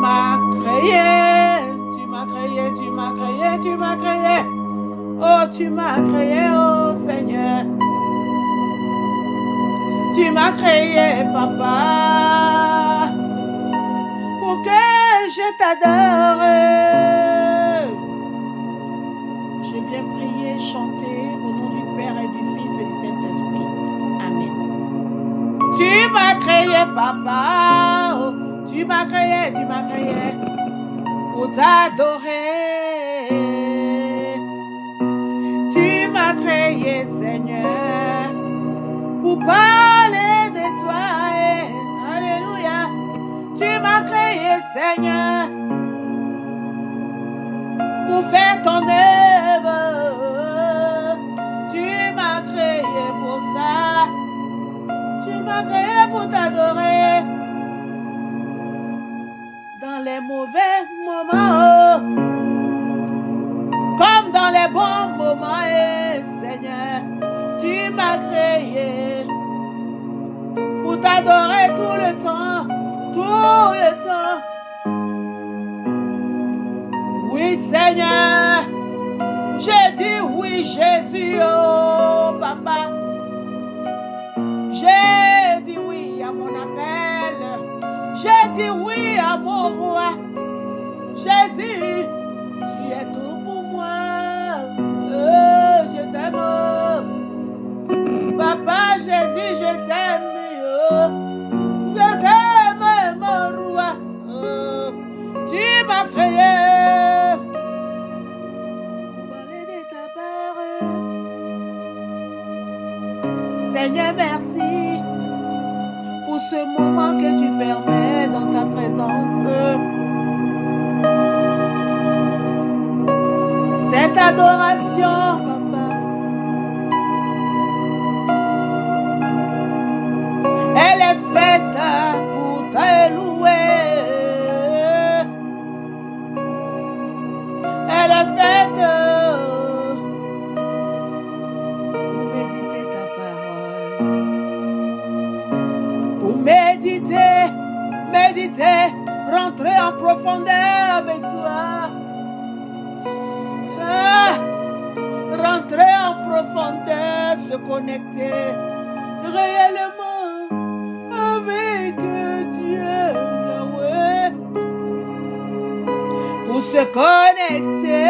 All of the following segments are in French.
m'as créé, tu m'as créé, tu m'as créé, tu m'as créé. Oh, tu m'as créé, oh Seigneur. Tu m'as créé, papa, pour que je t'adore. Je viens prier, chanter au nom du Père et du Fils et du Saint-Esprit. Amen. Tu m'as créé, papa, oh, tu m'as créé pour t'adorer. Tu m'as créé, Seigneur, pour parler de toi. Alléluia. Tu m'as créé, Seigneur, pour faire ton œuvre. Tu m'as créé pour ça. Tu m'as créé pour t'adorer. Dans les mauvais moments, comme dans les bons moments, Seigneur, tu m'as créé pour t'adorer tout le temps, tout le temps. Oui, Seigneur, j'ai dit oui, Jésus, oh papa. J'ai dit oui à mon appel. J'ai dit oui à mon roi. Jésus, tu es tout pour moi. Oh, je t'aime. Papa Jésus, je t'aime. Oh, je t'aime, mon roi. Oh, tu m'as créé pour parler de ta parole. Seigneur, merci pour ce moment que tu permets dans ta présence. Cette adoration, papa, elle est faite pour te louer. Elle est faite pour méditer ta parole. Pour méditer, rentrer en profondeur avec toi. Rentrer en profondeur, se connecter réellement avec Dieu, Yahweh, pour se connecter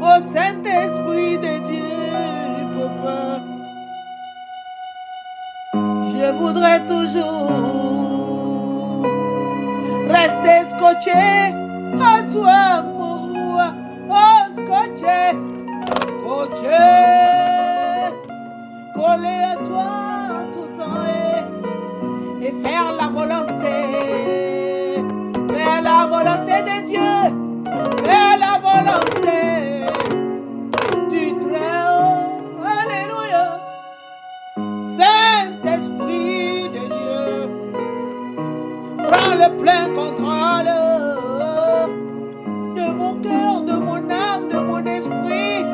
au Saint-Esprit de Dieu, papa. Je voudrais toujours rester scotché à toi, mon roi. Oh, scotché, collé à toi tout temps et faire la volonté de Dieu, faire la volonté du Très-Haut. Alléluia. Saint-Esprit de Dieu, prends le plein contrôle de mon cœur, de mon âme, de mon esprit.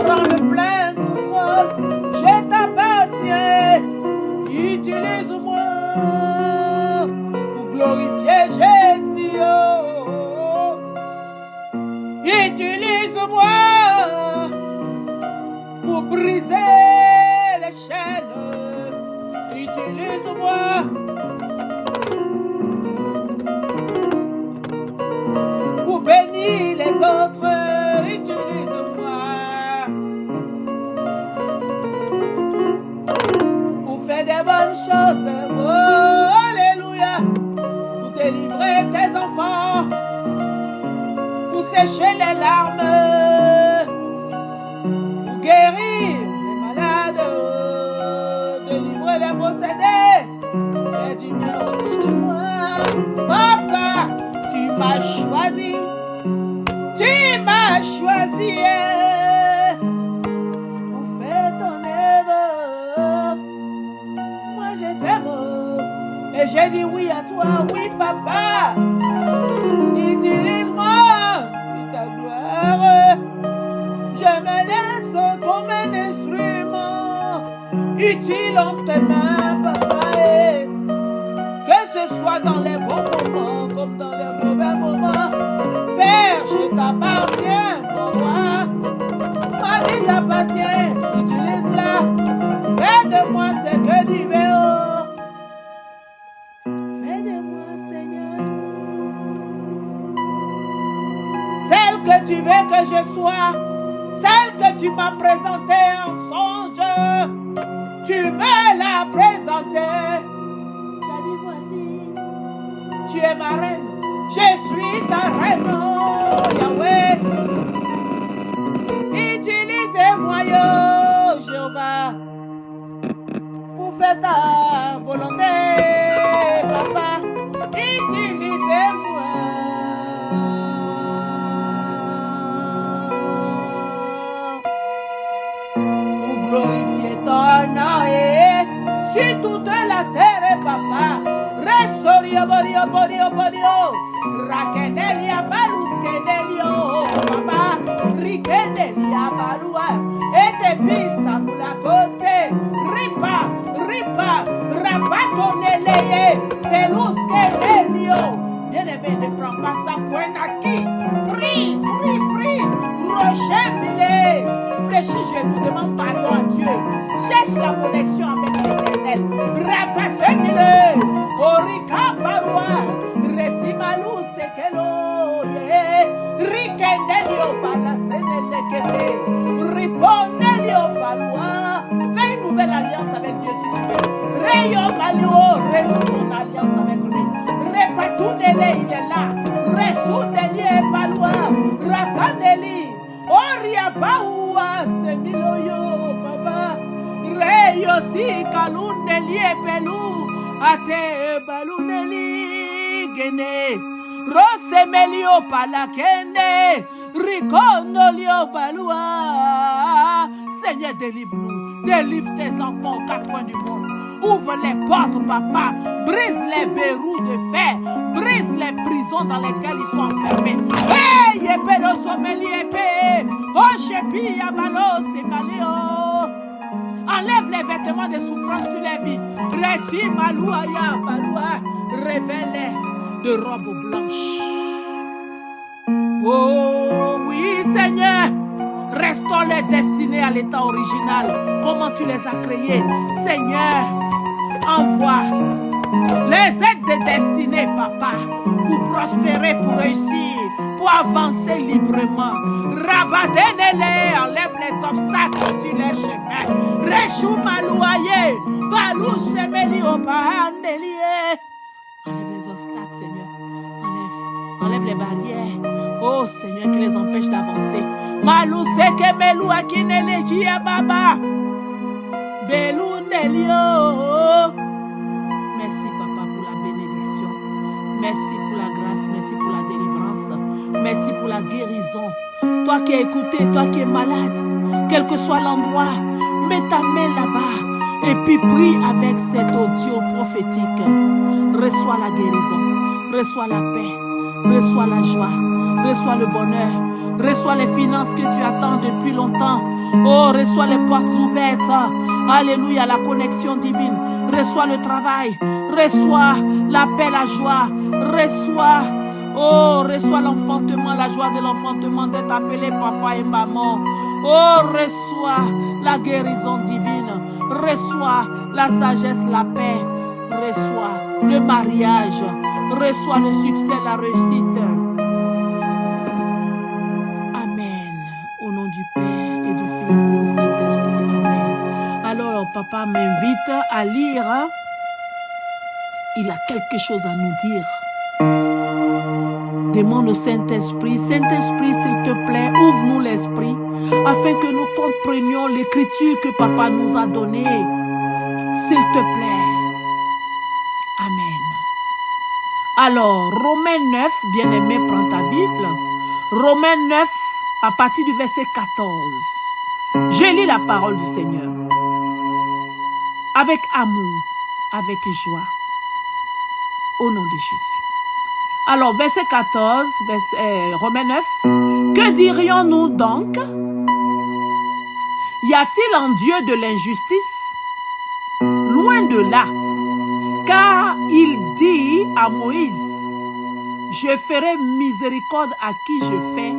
Prends le plein contrôle. Je t'appartiens. Utilise-moi pour glorifier Jésus. Oh. Utilise-moi pour briser les chaînes. Utilise-moi pour bénir les autres. Utilise-moi pour faire des bonnes choses. Oh, alléluia. Pour délivrer tes enfants, pour sécher les larmes, pour guérir les malades, délivrer les possédés. Fais du bien autour de moi. Papa, tu m'as choisi. Tu m'as choisi pour faire ton œuvre. Moi je t'aime et j'ai dit oui à toi, oui papa. Utilise-moi pour ta gloire. Je me laisse comme un instrument utile en tes mains, papa. Que dans les bons moments comme dans les mauvais moments. Père, je t'appartiens, mon roi. Ma vie t'appartient, utilise-la. Fais de moi ce que tu veux. Fais de moi, Seigneur, celle que tu veux que je sois, celle que tu m'as présentée en songe. Tu me l'as présentée. Tu as dit voici, tu es ma reine. Je suis ta reine, oh Yahweh. Utilisez-moi, oh Jéhovah, pour faire ta volonté, papa. Utilisez-moi. Pour glorifier ton nom sur toute la terre, papa. Resorio, borio, borio, borio. Rakenelia balus kenelia, papa. Rikenelia balua. Et tes pisa pour la côté. Ripa, ripa, rabatoneleye. Pelus kenelia. Bien-aimé, ne prends pas ça pour un acquis. Prie, prie, prie. Rocher Milé. Fléchis genou, demande pardon à Dieu. Cherche la connexion avec l'Éternel. Rapasse Milé. Orika Parwa. Resimalou Sekelo. Rikenelio Balasenelekete. Riponelio Parwa. Fais une nouvelle alliance avec Dieu si tu veux. Reyo Balio. Renoue ton alliance avec lui. Repatunele, il est là. Resuneli Parwa. Rakaneli. Oria Baoua. Semiloyo, papa. Reyo si Kaluneli Pelou. Ate baluneli gene rosemelio palakene riconolio balua. Seigneur, délivre-nous, délivre tes enfants aux quatre coins du monde. Ouvre les portes, papa. Brise les verrous de fer. Brise les prisons dans lesquelles ils sont enfermés. Hey, yepelo someli épé. Oh, chepi yabalo semaleo. Enlève les vêtements de souffrance sur les vies. Récit Malouaya, Baloua, révèle de robes blanches. Oh oui, Seigneur, restaure les destinées à l'état original. Comment tu les as créées, Seigneur, envoie les aides de destinée, papa, pour prospérer, pour réussir, pour avancer librement. Rabadenele, enlève les obstacles sur les chemins. Rechou malouaye, balou semeli opanelie. Enlève les obstacles, Seigneur. Enlève les barrières. Oh Seigneur, qui les empêche d'avancer. Malou seke melou akinele jia baba. Belou nelio. Merci, papa, pour la bénédiction. Merci pour la grâce. Merci pour la délivrance. Merci pour la guérison. Toi qui es écouté, toi qui es malade, quel que soit l'endroit, mets ta main là-bas et puis prie avec cet audio prophétique. Reçois la guérison, reçois la paix, reçois la joie, reçois le bonheur, reçois les finances que tu attends depuis longtemps. Oh, reçois les portes ouvertes. Alléluia, la connexion divine. Reçois le travail, reçois la paix, la joie, reçois, oh, reçois l'enfantement, la joie de l'enfantement, d'être appelé papa et maman. Oh, reçois la guérison divine, reçois la sagesse, la paix, reçois le mariage, reçois le succès, la réussite. Amen. Au nom du Père et du Fils et du Saint-Esprit. Amen. Alors, papa m'invite à lire. Il a quelque chose à nous dire. Demande au Saint-Esprit, Saint-Esprit, s'il te plaît, ouvre-nous l'esprit, afin que nous comprenions l'écriture que papa nous a donnée. S'il te plaît. Amen. Alors, Romains 9, bien-aimé, prends ta Bible. Romains 9, à partir du verset 14. Je lis la parole du Seigneur. Avec amour, avec joie. Au nom de Jésus. Alors, verset 14, Romains 9. Que dirions-nous donc? Y a-t-il en Dieu de l'injustice? Loin de là. Car il dit à Moïse, je ferai miséricorde à qui je fais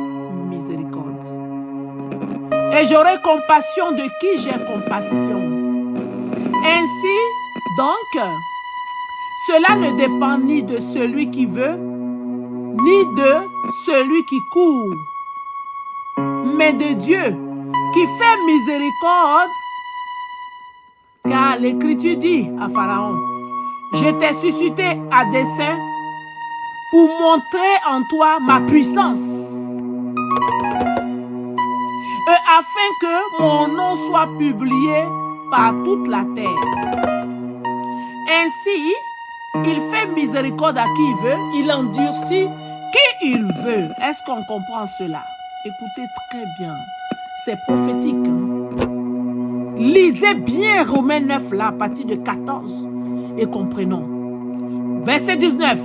miséricorde. Et j'aurai compassion de qui j'ai compassion. Ainsi, donc, cela ne dépend ni de celui qui veut, ni de celui qui court, mais de Dieu qui fait miséricorde, car l'Écriture dit à Pharaon, je t'ai suscité à dessein pour montrer en toi ma puissance, et afin que mon nom soit publié par toute la terre. Ainsi, il fait miséricorde à qui il veut, il endurcit qui il veut. Est-ce qu'on comprend cela? Écoutez très bien, c'est prophétique. Lisez bien Romains 9, là, à partir de 14, et comprenons. Verset 19.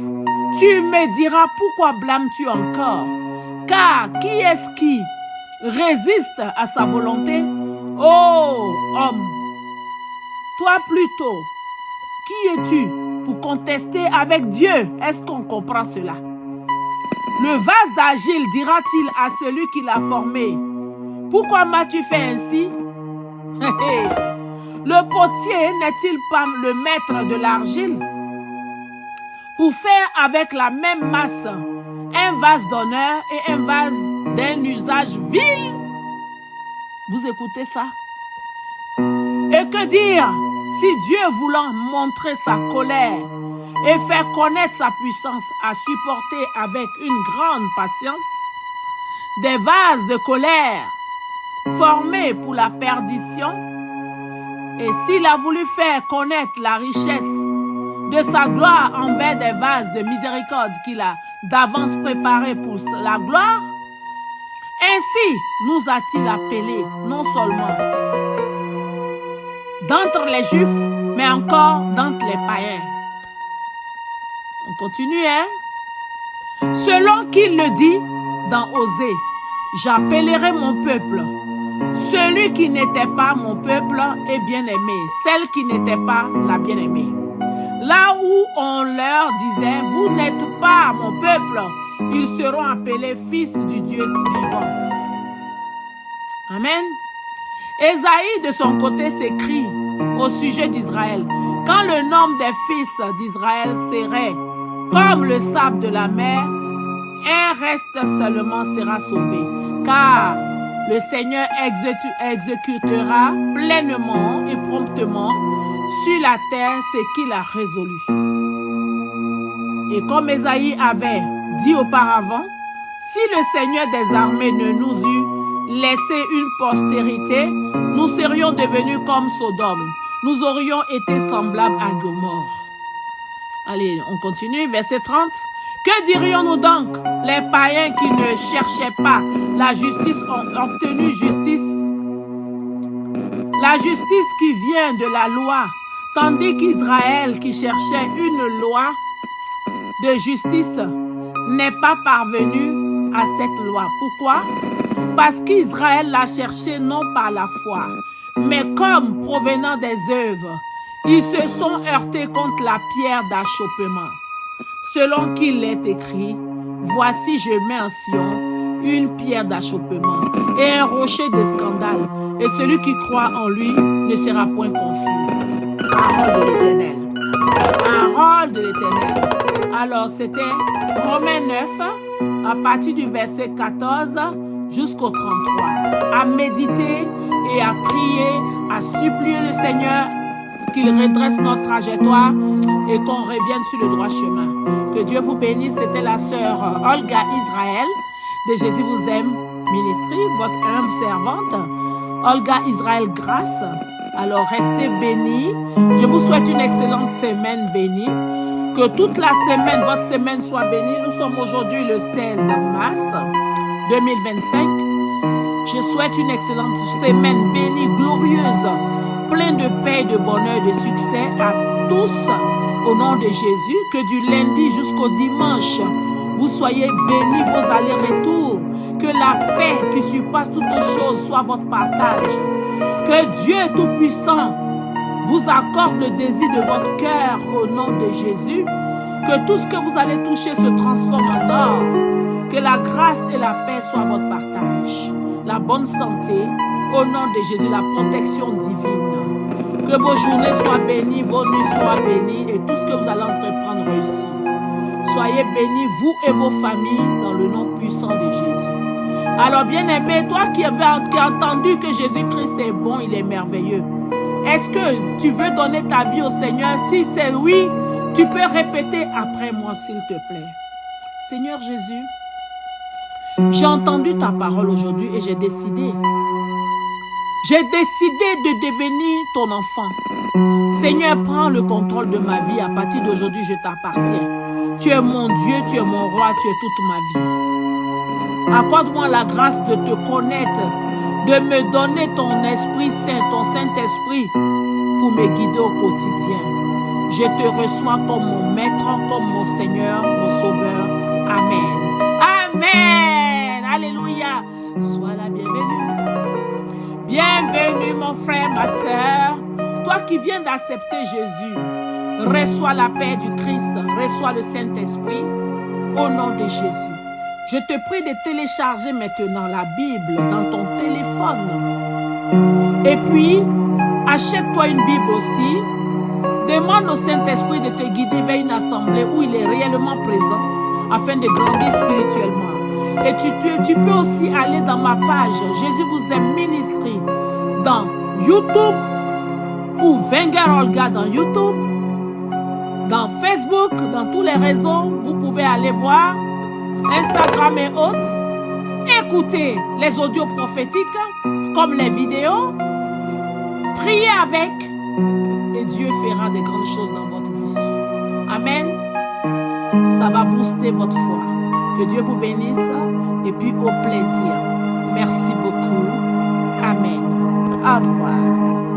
Tu me diras, pourquoi blâmes-tu encore? Car qui est-ce qui résiste à sa volonté? Oh, homme, toi plutôt, qui es-tu pour contester avec Dieu? Est-ce qu'on comprend cela? Le vase d'argile dira-t-il à celui qui l'a formé, pourquoi m'as-tu fait ainsi? Le potier n'est-il pas le maître de l'argile pour faire avec la même masse un vase d'honneur et un vase d'un usage vil? Vous écoutez ça? Et que dire si Dieu voulant montrer sa colère et faire connaître sa puissance a supporté avec une grande patience des vases de colère formés pour la perdition, et s'il a voulu faire connaître la richesse de sa gloire envers des vases de miséricorde qu'il a d'avance préparés pour la gloire, ainsi nous a-t-il appelés non seulement d'entre les Juifs, mais encore d'entre les païens. On continue, hein? Selon qu'il le dit dans Osée, j'appellerai mon peuple. Celui qui n'était pas mon peuple est bien-aimé. Celle qui n'était pas la bien-aimée. Là où on leur disait, vous n'êtes pas mon peuple, ils seront appelés fils du Dieu vivant. Amen. Ésaïe de son côté s'écrie au sujet d'Israël. Quand le nombre des fils d'Israël serait comme le sable de la mer, un reste seulement sera sauvé. Car le Seigneur exécutera pleinement et promptement sur la terre ce qu'il a résolu. Et comme Ésaïe avait dit auparavant, si le Seigneur des armées ne nous eût laissé une postérité, nous serions devenus comme Sodome. Nous aurions été semblables à Gomorrhe. Allez, on continue, verset 30. Que dirions-nous donc? Les païens qui ne cherchaient pas la justice ont obtenu justice. La justice qui vient de la loi, tandis qu'Israël qui cherchait une loi de justice n'est pas parvenu à cette loi. Pourquoi? Parce qu'Israël l'a cherché non par la foi, mais comme provenant des œuvres. Ils se sont heurtés contre la pierre d'achoppement. Selon qu'il est écrit, voici je mets en Sion une pierre d'achoppement et un rocher de scandale, et celui qui croit en lui ne sera point confus. Parole de l'Éternel. Parole de l'Éternel. Alors c'était Romains 9, à partir du verset 14 jusqu'au 33. À méditer et à prier, à supplier le Seigneur qu'il redresse notre trajectoire et qu'on revienne sur le droit chemin. Que Dieu vous bénisse. C'était la sœur Olga Israël de Jésus vous aime Ministry, votre humble servante. Olga Israël Grâce. Alors restez bénis. Je vous souhaite une excellente semaine bénie. Que toute la semaine, votre semaine soit bénie. Nous sommes aujourd'hui le 16 mars 2025. Je souhaite une excellente semaine bénie, glorieuse, plein de paix, de bonheur, de succès à tous au nom de Jésus. Que du lundi jusqu'au dimanche, vous soyez bénis vos allers-retours. Que la paix qui surpasse toutes choses soit votre partage. Que Dieu Tout-Puissant vous accorde le désir de votre cœur au nom de Jésus. Que tout ce que vous allez toucher se transforme en or. Que la grâce et la paix soient votre partage. La bonne santé, au nom de Jésus, la protection divine. Que vos journées soient bénies, vos nuits soient bénies et tout ce que vous allez entreprendre réussit. Soyez bénis, vous et vos familles, dans le nom puissant de Jésus. Alors, bien-aimé, toi qui as entendu que Jésus-Christ est bon, il est merveilleux. Est-ce que tu veux donner ta vie au Seigneur? Si c'est oui, tu peux répéter après moi, s'il te plaît. Seigneur Jésus, j'ai entendu ta parole aujourd'hui et j'ai décidé. J'ai décidé de devenir ton enfant. Seigneur, prends le contrôle de ma vie. À partir d'aujourd'hui, je t'appartiens. Tu es mon Dieu, tu es mon roi, tu es toute ma vie. Accorde-moi la grâce de te connaître, de me donner ton Esprit Saint, ton Saint-Esprit, pour me guider au quotidien. Je te reçois comme mon Maître, comme mon Seigneur, mon Sauveur. Amen. Amen. Alléluia. Sois la bienvenue. Bienvenue, mon frère, ma soeur. Toi qui viens d'accepter Jésus, reçois la paix du Christ, reçois le Saint-Esprit au nom de Jésus. Je te prie de télécharger maintenant la Bible dans ton téléphone. Et puis, achète-toi une Bible aussi. Demande au Saint-Esprit de te guider vers une assemblée où il est réellement présent afin de grandir spirituellement. Et tu peux aussi aller dans ma page Jésus vous aime ministry dans YouTube ou Wenger Olga dans YouTube, dans Facebook, dans tous les réseaux. Vous pouvez aller voir Instagram et autres. Écoutez les audios prophétiques comme les vidéos. Priez avec et Dieu fera de grandes choses dans votre vie. Amen. Ça va booster votre foi. Que Dieu vous bénisse et puis au plaisir. Merci beaucoup. Amen. Au revoir.